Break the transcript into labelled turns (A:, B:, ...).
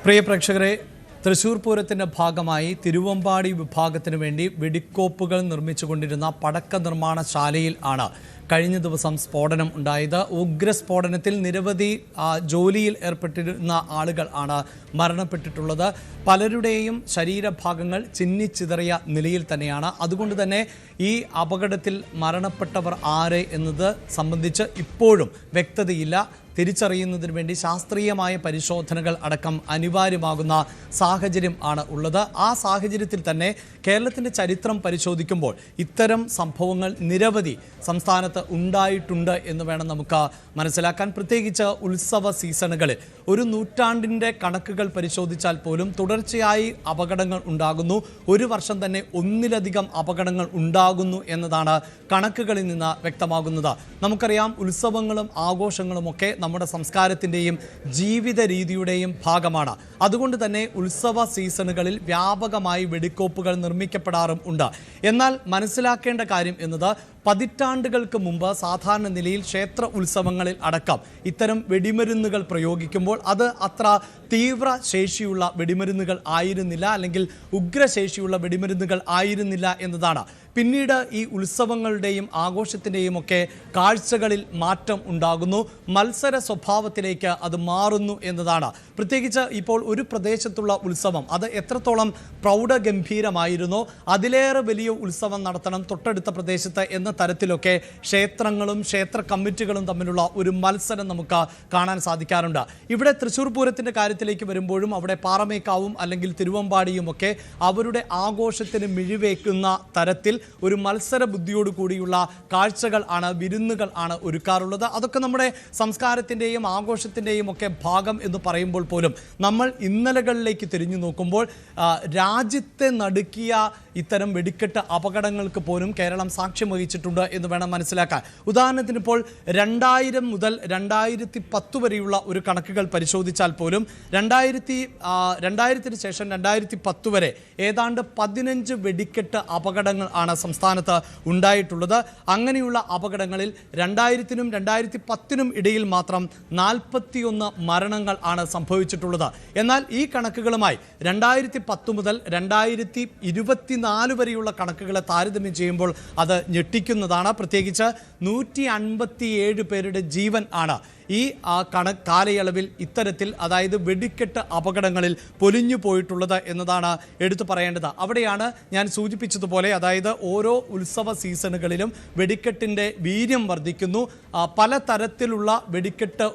A: പ്രിയ പ്രേക്ഷകരെ, തൃശൂർ പൂരത്തിൻ്റെ ഭാഗമായി തിരുവമ്പാടി വിഭാഗത്തിന് വേണ്ടി വെടിക്കോപ്പുകൾ നിർമ്മിച്ചുകൊണ്ടിരുന്ന പടക്ക നിർമ്മാണശാലയിൽ ആണ് കഴിഞ്ഞ ദിവസം സ്ഫോടനം ഉണ്ടായത്. ഉഗ്രസ്ഫോടനത്തിൽ നിരവധി ജോലിയിൽ ഏർപ്പെട്ടിരുന്ന ആളുകൾ ആണ് മരണപ്പെട്ടിട്ടുള്ളത്. പലരുടെയും ശരീരഭാഗങ്ങൾ ചിന്നിച്ചിതറിയ നിലയിൽ തന്നെയാണ്. അതുകൊണ്ട് തന്നെ ഈ അപകടത്തിൽ മരണപ്പെട്ടവർ ആര് എന്നത് സംബന്ധിച്ച് ഇപ്പോഴും വ്യക്തതയില്ല. തിരിച്ചറിയുന്നതിന് വേണ്ടി ശാസ്ത്രീയമായ പരിശോധനകൾ അടക്കം അനിവാര്യമാകുന്ന സാഹചര്യം ആണ് ഉള്ളത്. ആ സാഹചര്യത്തിൽ തന്നെ കേരളത്തിൻ്റെ ചരിത്രം പരിശോധിക്കുമ്പോൾ ഇത്തരം സംഭവങ്ങൾ നിരവധി സംസ്ഥാനത്ത് ഉണ്ടായിട്ടുണ്ട് എന്ന് വേണം നമുക്ക് മനസ്സിലാക്കാൻ. പ്രത്യേകിച്ച് ഉത്സവ സീസണുകളിൽ ഒരു നൂറ്റാണ്ടിൻ്റെ കണക്കുകൾ പരിശോധിച്ചാൽ പോലും തുടർച്ചയായി അപകടങ്ങൾ ഉണ്ടാകുന്നു. ഒരു വർഷം തന്നെ ഒന്നിലധികം അപകടങ്ങൾ ഉണ്ടാകുന്നു എന്നതാണ് കണക്കുകളിൽ നിന്ന് വ്യക്തമാകുന്നത്. നമുക്കറിയാം, ഉത്സവങ്ങളും ആഘോഷങ്ങളുമൊക്കെ നമ്മുടെ സംസ്കാരത്തിൻ്റെയും ജീവിത രീതിയുടെയും ഭാഗമാണ്. അതുകൊണ്ട് തന്നെ ഉത്സവ സീസണുകളിൽ വ്യാപകമായി വെടിക്കോപ്പുകൾ നിർമ്മിക്കപ്പെടാറും ഉണ്ട്. എന്നാൽ മനസ്സിലാക്കേണ്ട കാര്യം എന്നത് പതിറ്റാണ്ടുകൾക്ക് മുമ്പ് സാധാരണ നിലയിൽ ക്ഷേത്ര ഉത്സവങ്ങളിൽ അടക്കം ഇത്തരം വെടിമരുന്നുകൾ പ്രയോഗിക്കുമ്പോൾ അത് അത്ര തീവ്ര ശേഷിയുള്ള വെടിമരുന്നുകൾ ആയിരുന്നില്ല, അല്ലെങ്കിൽ ഉഗ്രശേഷിയുള്ള വെടിമരുന്നുകൾ ആയിരുന്നില്ല എന്നതാണ്. പിന്നീട് ഈ ഉത്സവങ്ങളുടെയും ആഘോഷത്തിൻ്റെയും ഒക്കെ കാഴ്ചകളിൽ മാറ്റം ഉണ്ടാകുന്നു, മത്സര സ്വഭാവത്തിലേക്ക് അത് മാറുന്നു എന്നതാണ്. പ്രത്യേകിച്ച് ഇപ്പോൾ ഒരു പ്രദേശത്തുള്ള ഉത്സവം അത് എത്രത്തോളം പ്രൗഢഗംഭീരമായിരുന്നോ അതിലേറെ വലിയ ഉത്സവം നടത്തണം തൊട്ടടുത്ത പ്രദേശത്ത് എന്ന തരത്തിലൊക്കെ ക്ഷേത്രങ്ങളും ക്ഷേത്ര കമ്മിറ്റികളും തമ്മിലുള്ള ഒരു മത്സരം നമുക്ക് കാണാൻ സാധിക്കാറുണ്ട്. ഇവിടെ തൃശ്ശൂർ പൂരത്തിൻ്റെ കാര്യത്തിലേക്ക് വരുമ്പോഴും അവിടെ പാറമേക്കാവും അല്ലെങ്കിൽ തിരുവമ്പാടിയും ഒക്കെ അവരുടെ ആഘോഷത്തിന് മിഴിവേക്കുന്ന തരത്തിൽ ഒരു മത്സര ബുദ്ധിയോട് കൂടിയുള്ള കാഴ്ചകൾ ആണ്, വിരുന്നുകൾ ആണ് ഒരുക്കാറുള്ളത്. അതൊക്കെ നമ്മുടെ സംസ്കാരത്തിൻ്റെയും ആഘോഷത്തിൻ്റെയും ഒക്കെ ഭാഗം എന്ന് പറയുമ്പോൾ പോലും നമ്മൾ ഇന്നലകളിലേക്ക് തിരിഞ്ഞു നോക്കുമ്പോൾ രാജ്യത്തെ നടുക്കിയ ഇത്തരം വെടിക്കെട്ട് അപകടങ്ങൾക്ക് പോലും കേരളം സാക്ഷ്യം വഹിച്ചിട്ടുണ്ട് എന്ന് വേണം മനസ്സിലാക്കാൻ. ഉദാഹരണത്തിന് ഇപ്പോൾ 2000 മുതൽ 2010 വരെയുള്ള ഒരു കണക്കുകൾ പരിശോധിച്ചാൽ പോലും 2000-ന് ശേഷം 2010 വരെ ഏതാണ്ട് 15 വെടിക്കെട്ട് അപകടങ്ങൾ ആണ് സംസ്ഥാനത്ത് ഉണ്ടായിട്ടുള്ളത്. അങ്ങനെയുള്ള അപകടങ്ങളിൽ 2000-നും 2010-നും ഇടയിൽ മാത്രം 41 മരണങ്ങൾ ആണ് സംഭവിച്ചിട്ടുള്ളത്. എന്നാൽ ഈ കണക്കുകളുമായി 2010 മുതൽ 2024 വരെയുള്ള കണക്കുകളെ താരതമ്യം ചെയ്യുമ്പോൾ അത് ഞെട്ടിക്കുന്നതാണ്. പ്രത്യേകിച്ച് 157 പേരുടെ ജീവൻ ആണ് ഈ കാലയളവിൽ ഇത്തരത്തിൽ, അതായത് വെടിക്കെട്ട് അപകടങ്ങളിൽ പൊലിഞ്ഞു പോയിട്ടുള്ളത് എന്നതാണ് എടുത്തു പറയേണ്ടത്. അവിടെയാണ് ഞാൻ സൂചിപ്പിച്ചതുപോലെ, അതായത് ഓരോ ഉത്സവ സീസണുകളിലും വെടിക്കെട്ടിൻ്റെ വീര്യം വർദ്ധിക്കുന്നു. പലതരത്തിലുള്ള വെടിക്കെട്ട്